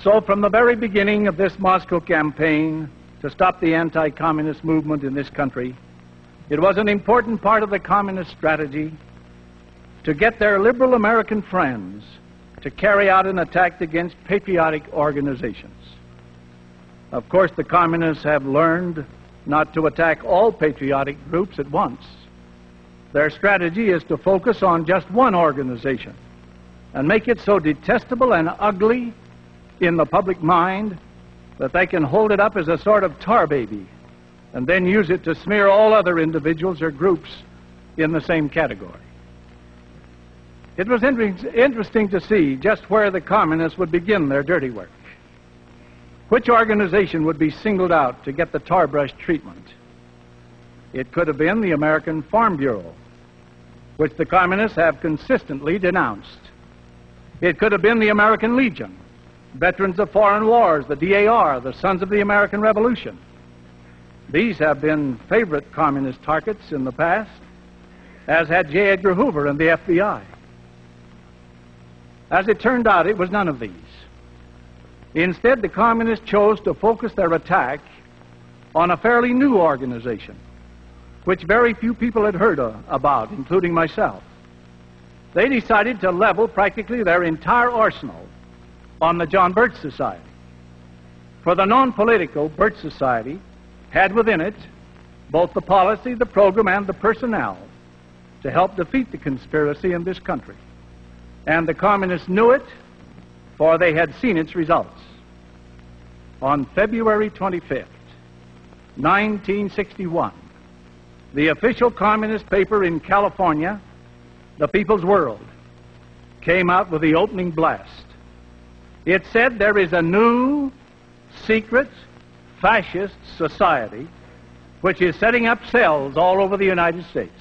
So from the very beginning of this Moscow campaign to stop the anti-communist movement in this country, it was an important part of the communist strategy to get their liberal American friends to carry out an attack against patriotic organizations. Of course, the communists have learned not to attack all patriotic groups at once. Their strategy is to focus on just one organization and make it so detestable and ugly in the public mind that they can hold it up as a sort of tar baby and then use it to smear all other individuals or groups in the same category. It was interesting to see just where the communists would begin their dirty work. Which organization would be singled out to get the tar brush treatment? It could have been the American Farm Bureau, which the communists have consistently denounced. It could have been the American Legion, Veterans of Foreign Wars, the DAR, the Sons of the American Revolution. These have been favorite communist targets in the past, as had J. Edgar Hoover and the FBI. As it turned out, it was none of these. Instead, the communists chose to focus their attack on a fairly new organization, which very few people had heard about, including myself. They decided to level practically their entire arsenal on the John Birch Society. For the non-political Birch Society had within it both the policy, the program, and the personnel to help defeat the conspiracy in this country. And the communists knew it, for they had seen its results. On February 25th, 1961, the official communist paper in California, The People's World, came out with the opening blast. It said there is a new, secret, fascist society which is setting up cells all over the United States.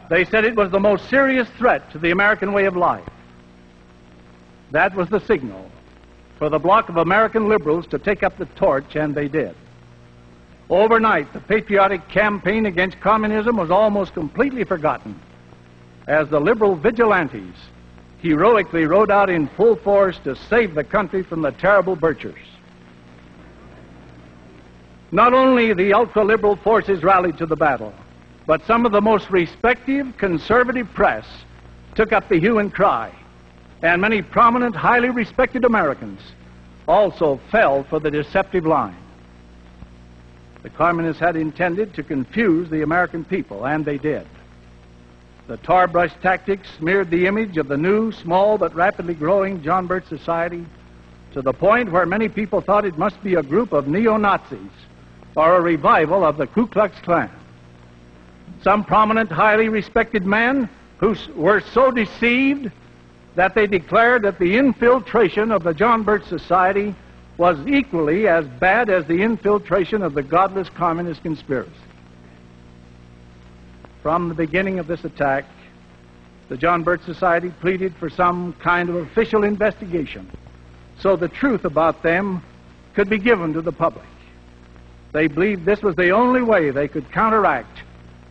They said it was the most serious threat to the American way of life. That was the signal for the bloc of American liberals to take up the torch, and they did. Overnight, the patriotic campaign against communism was almost completely forgotten as the liberal vigilantes heroically rode out in full force to save the country from the terrible Birchers. Not only the ultra-liberal forces rallied to the battle, but some of the most respected conservative press took up the hue and cry, and many prominent, highly respected Americans also fell for the deceptive line. The communists had intended to confuse the American people, and they did. The tar brush tactics smeared the image of the new, small, but rapidly growing John Birch Society to the point where many people thought it must be a group of neo-Nazis or a revival of the Ku Klux Klan. Some prominent, highly respected men who were so deceived that they declared that the infiltration of the John Birch Society was equally as bad as the infiltration of the godless communist conspiracy. From the beginning of this attack, the John Birch Society pleaded for some kind of official investigation so the truth about them could be given to the public. They believed this was the only way they could counteract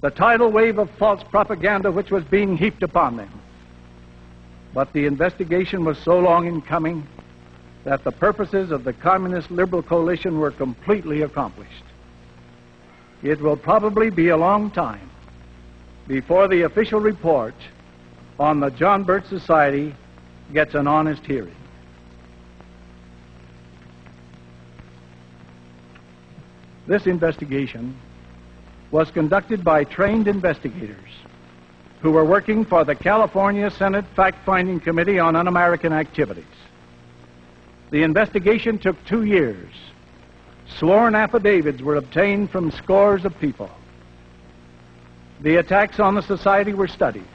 the tidal wave of false propaganda which was being heaped upon them. But the investigation was so long in coming that the purposes of the Communist Liberal Coalition were completely accomplished. It will probably be a long time before the official report on the John Birch Society gets an honest hearing. This investigation was conducted by trained investigators who were working for the California Senate Fact-Finding Committee on Un-American Activities. The investigation took 2 years. Sworn affidavits were obtained from scores of people. The attacks on the society were studied.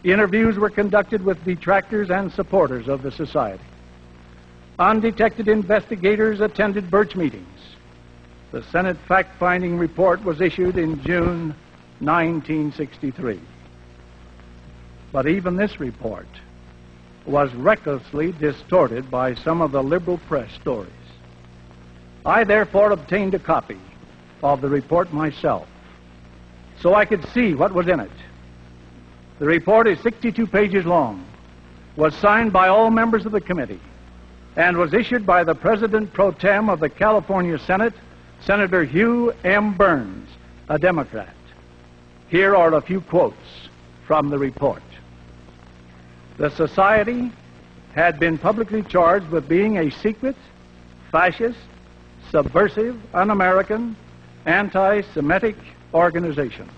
Interviews were conducted with detractors and supporters of the society. Undetected investigators attended Birch meetings. The Senate fact-finding report was issued in June 1963. But even this report was recklessly distorted by some of the liberal press stories. I therefore obtained a copy of the report myself so I could see what was in it. The report is 62 pages long, was signed by all members of the committee, and was issued by the President pro tem of the California Senate, Senator Hugh M. Burns, a Democrat. Here are a few quotes from the report. The Society had been publicly charged with being a secret, fascist, subversive, un-American, anti-Semitic organization.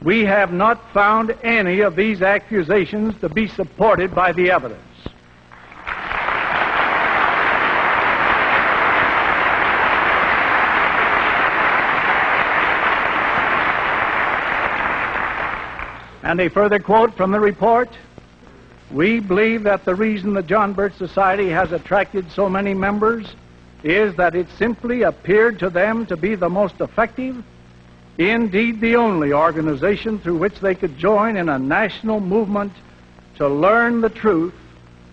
We have not found any of these accusations to be supported by the evidence. And a further quote from the report: we believe that the reason the John Birch Society has attracted so many members is that it simply appeared to them to be the most effective, indeed the only organization through which they could join in a national movement to learn the truth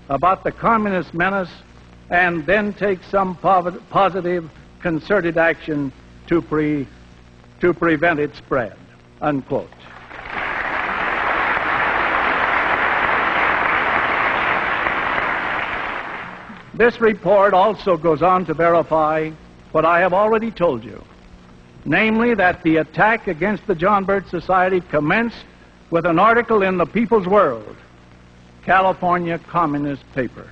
about the communist menace and then take some positive, concerted action to prevent its spread, unquote. This report also goes on to verify what I have already told you, namely that the attack against the John Birch Society commenced with an article in the People's World, California communist paper.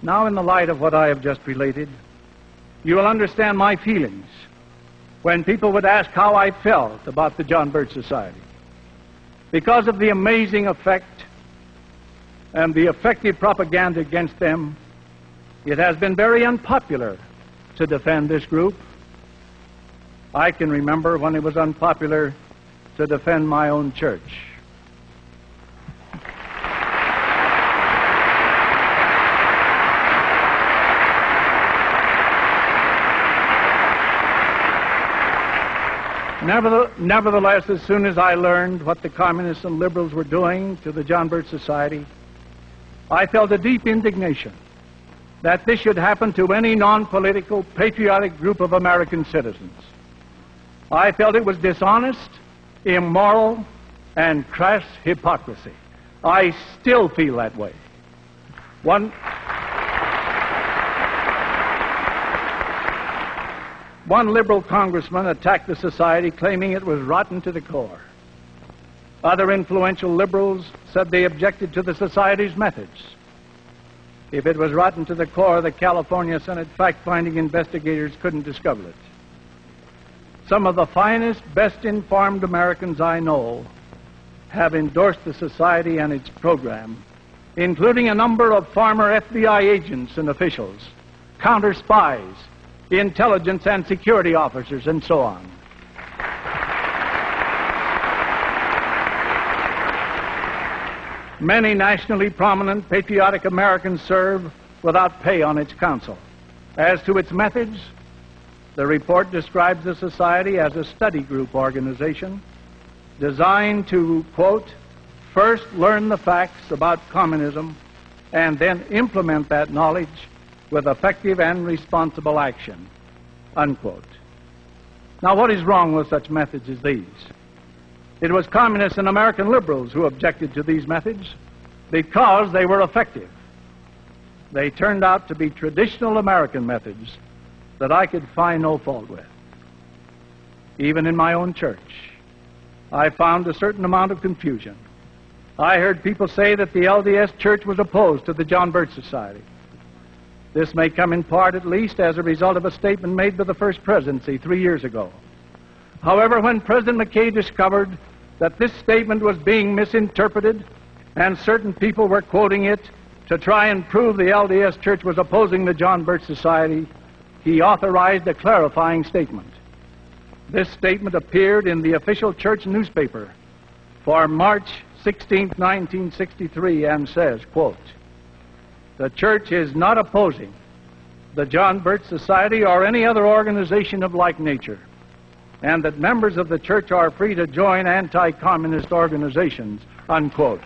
Now, in the light of what I have just related, you will understand my feelings when people would ask how I felt about the John Birch Society. Because of the amazing effect and the effective propaganda against them, it has been very unpopular to defend this group. I can remember when it was unpopular to defend my own church. Nevertheless, as soon as I learned what the communists and liberals were doing to the John Birch Society, I felt a deep indignation that this should happen to any non-political, patriotic group of American citizens. I felt it was dishonest, immoral, and crass hypocrisy. I still feel that way. One liberal congressman attacked the society, claiming it was rotten to the core. Other influential liberals said they objected to the society's methods. If it was rotten to the core, the California Senate fact-finding investigators couldn't discover it. Some of the finest, best-informed Americans I know have endorsed the society and its program, including a number of former FBI agents and officials, counter spies, intelligence and security officers, and so on. Many nationally prominent patriotic Americans serve without pay on its council. As to its methods, the report describes the society as a study group organization designed to, quote, first learn the facts about communism and then implement that knowledge with effective and responsible action, unquote. Now, what is wrong with such methods as these? It was communists and American liberals who objected to these methods because they were effective. They turned out to be traditional American methods that I could find no fault with. Even in my own church, I found a certain amount of confusion. I heard people say that the LDS Church was opposed to the John Birch Society. This may come in part, at least, as a result of a statement made by the First Presidency 3 years ago. However, when President McKay discovered that this statement was being misinterpreted and certain people were quoting it to try and prove the LDS Church was opposing the John Birch Society, he authorized a clarifying statement. This statement appeared in the official church newspaper for March 16, 1963, and says, quote, the church is not opposing the John Birch Society or any other organization of like nature, and that members of the church are free to join anti-communist organizations, unquote.